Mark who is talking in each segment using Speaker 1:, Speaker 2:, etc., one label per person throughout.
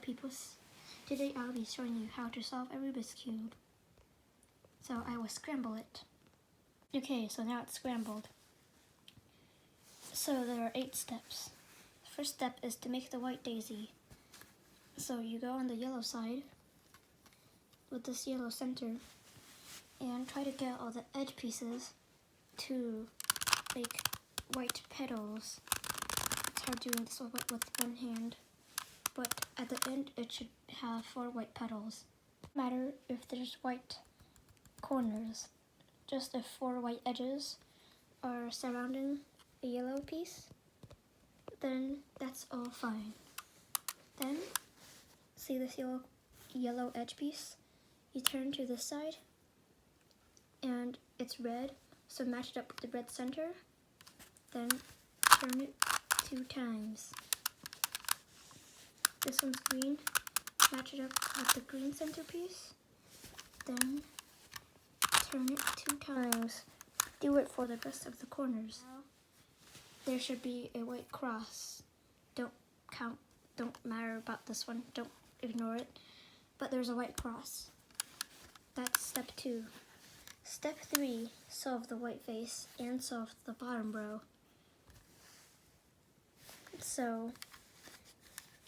Speaker 1: peoples. Today I'll be showing you how to solve a Rubik's Cube. So I will scramble it. Okay, so now it's scrambled. So there are 8 steps. The first step is to make the white daisy. So you go on the yellow side with this yellow center and try to get all the edge pieces to make white petals. It's hard doing this with one hand, but at the end it should have 4 white petals. No matter if there's white corners, just if 4 white edges are surrounding a yellow piece, then that's all fine. Then, see this yellow edge piece? You turn to this side, and it's red, so match it up with the red center, then turn it 2 times. This one's green, match it up with the green centerpiece, then turn it 2 times. Do it for the rest of the corners. Now, there should be a white cross. Don't matter about this one, don't ignore it, but there's a white cross. That's step 2. Step 3, solve the white face and solve the bottom row. So,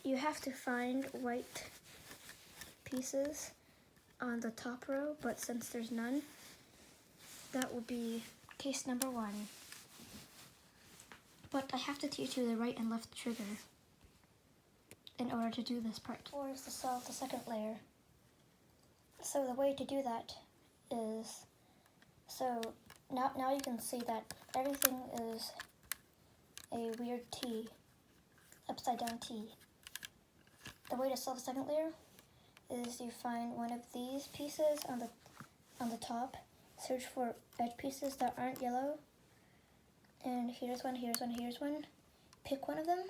Speaker 1: you have to find white pieces on the top row, but since there's none, that will be case number 1. But I have to teach you the right and left trigger in order to do this part. Or is to solve the second layer. So the way to do that is, so now you can see that everything is a weird T, upside down T. The way to solve the second layer is you find one of these pieces on the top, search for edge pieces that aren't yellow, and here's one, here's one, here's one. Pick one of them.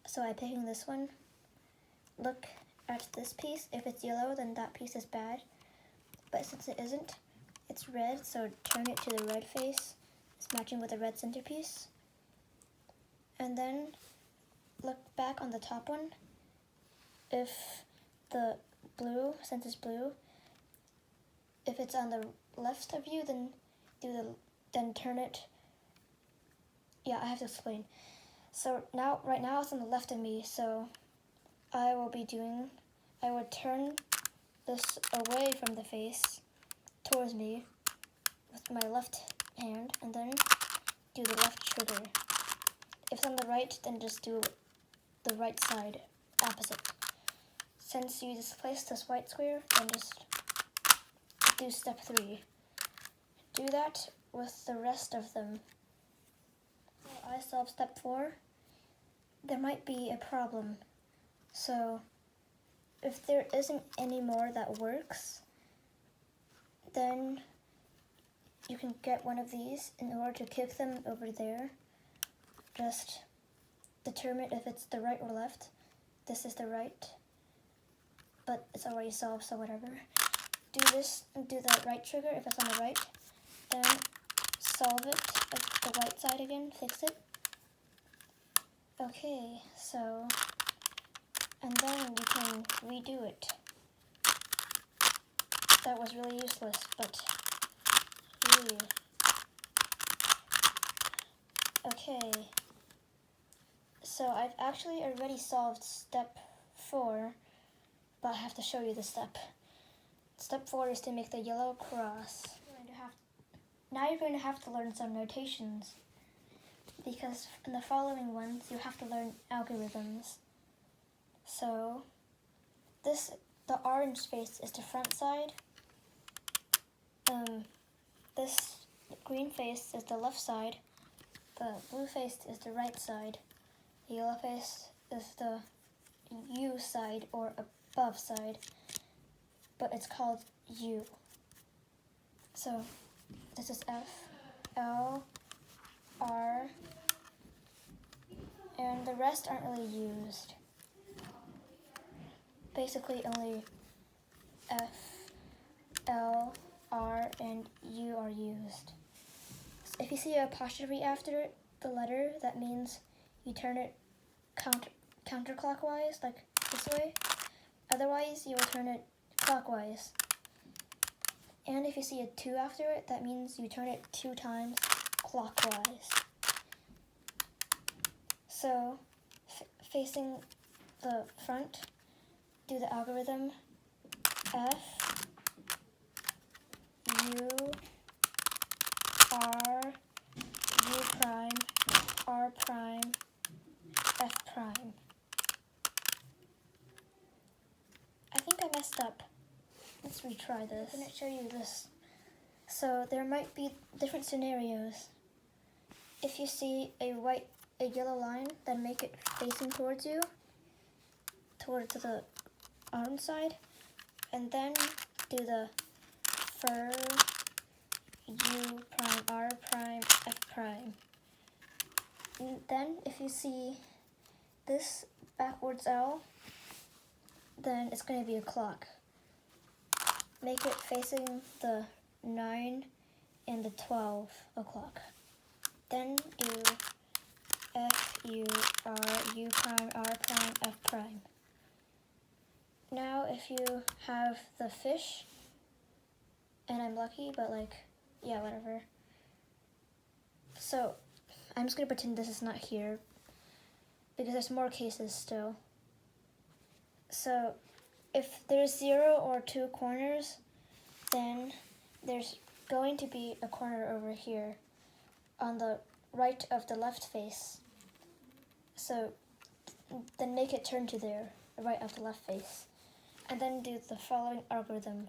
Speaker 1: So I'm picking this one. Look at this piece. If it's yellow, then that piece is bad. But since it isn't, it's red, so turn it to the red face. It's matching with the red centerpiece. And then look back on the top one. If the blue, since it's blue, if it's on the left of you, then turn it. Yeah, I have to explain. So right now it's on the left of me, so I would turn this away from the face towards me with my left hand and then do the left trigger. If it's on the right, then just do the right side, opposite. Since you displaced this white square, then just do step 3. Do that with the rest of them. I solved step 4. There might be a problem. So if there isn't any more that works, then you can get one of these. In order to kick them over there, just determine if it's the right or left. This is the right, but it's already solved, so whatever. Do this and do the right trigger if it's on the right, then solve it with the white side again, fix it. Okay, so, and then you can redo it. That was really useless, but really. Okay, so I've actually already solved step 4, but I have to show you the step. Step 4 is to make the yellow cross. Now you're going to have to learn some notations, because in the following ones you have to learn algorithms. So the orange face is the front side, this green face is the left side, the blue face is the right side, the yellow face is the U side or above side, but it's called U. So this is F, L, R, and the rest aren't really used. Basically only F, L, R, and U are used. So if you see an apostrophe after the letter, that means you turn it counterclockwise, like this way. Otherwise, you will turn it clockwise. And if you see a 2 after it, that means you turn it 2 times clockwise. So, facing the front, do the algorithm F, U, R, U prime, R prime, F prime. I think I messed up. Let's retry this. I'm going to show you this. So there might be different scenarios. If you see a yellow line, then make it facing towards you, towards the arm side, and then do the fur, U prime, R prime, F prime. And then if you see this backwards L, then it's going to be a clock. Make it facing the 9 and the 12 o'clock. Then do F, U, R, U prime, R prime, F prime. Now if you have the fish, and I'm lucky, but yeah, whatever. So I'm just going to pretend this is not here, because there's more cases still. So if there's 0 or 2 corners, then there's going to be a corner over here on the right of the left face. So then make it turn to there, the right of the left face. And then do the following algorithm.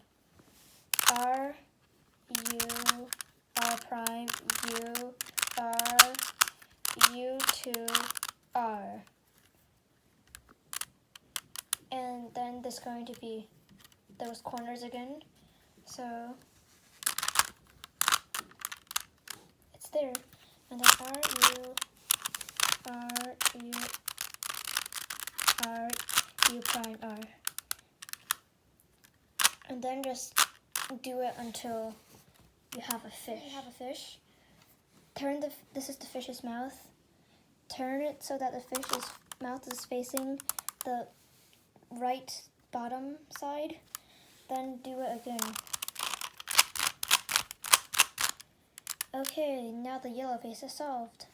Speaker 1: R, U, R prime, U, R, U2, R. And then there's going to be those corners again. So it's there. And then R, U, R, U prime, R. And then just do it until you have a fish. Turn this is the fish's mouth. Turn it so that the fish's mouth is facing the right bottom side. Then do it again. Okay, now the yellow face is solved.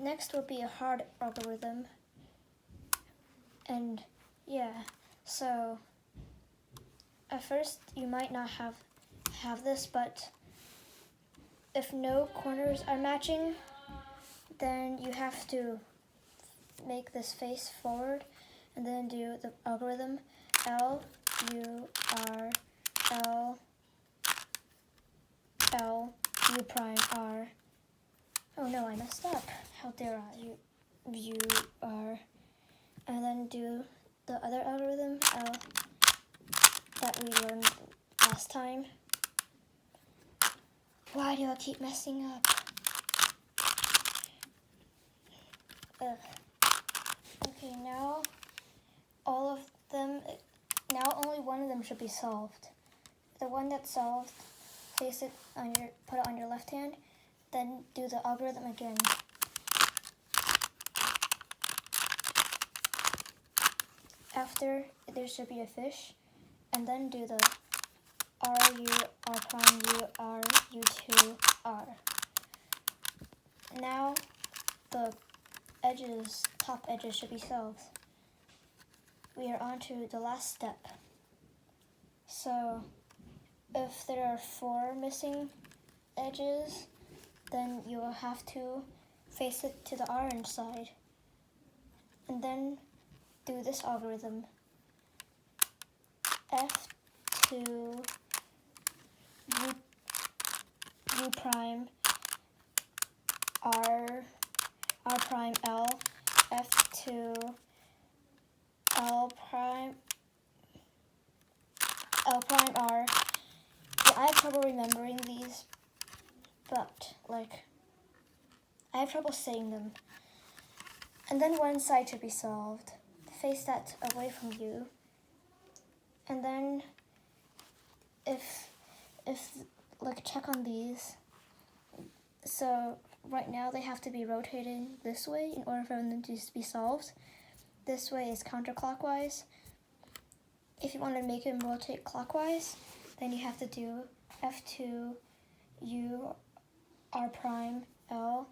Speaker 1: Next will be a hard algorithm. And yeah, so at first you might not have this, but if no corners are matching, then you have to make this face forward and then do the algorithm L, U, R, L, L, U prime, R. Oh no, I messed up. How dare I? U, R. And then do the other algorithm, L, that we learned last time. Why do I keep messing up? Ugh. Okay, now only one of them should be solved. The one that's solved, put it on your left hand, then do the algorithm again. After, there should be a fish, and then do the R, U, R prime, U, R, U2, R. Now, the top edges should be solved. We are on to the last step. So, if there are 4 missing edges, then you will have to face it to the orange side. And then do this algorithm. F2, U prime, R prime, L, F2, L prime, R. Yeah, I have trouble remembering these, but I have trouble saying them. And then one side should be solved. Face that away from you. And then if check on these. So right now they have to be rotating this way in order for them to be solved. this way is counterclockwise. If you want to make him rotate clockwise, then you have to do F2 U R prime L.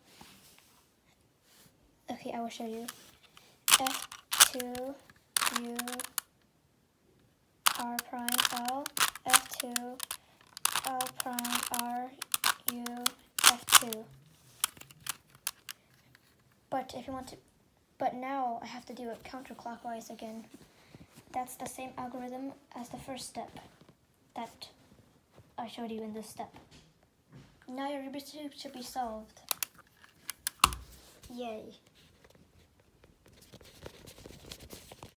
Speaker 1: Okay, I will show you. F2 U R prime L, F2 L prime R U F2. But if you want to, but now I have to do it counterclockwise again. That's the same algorithm as the first step that I showed you in this step. Now your Rubik's Cube should be solved. Yay.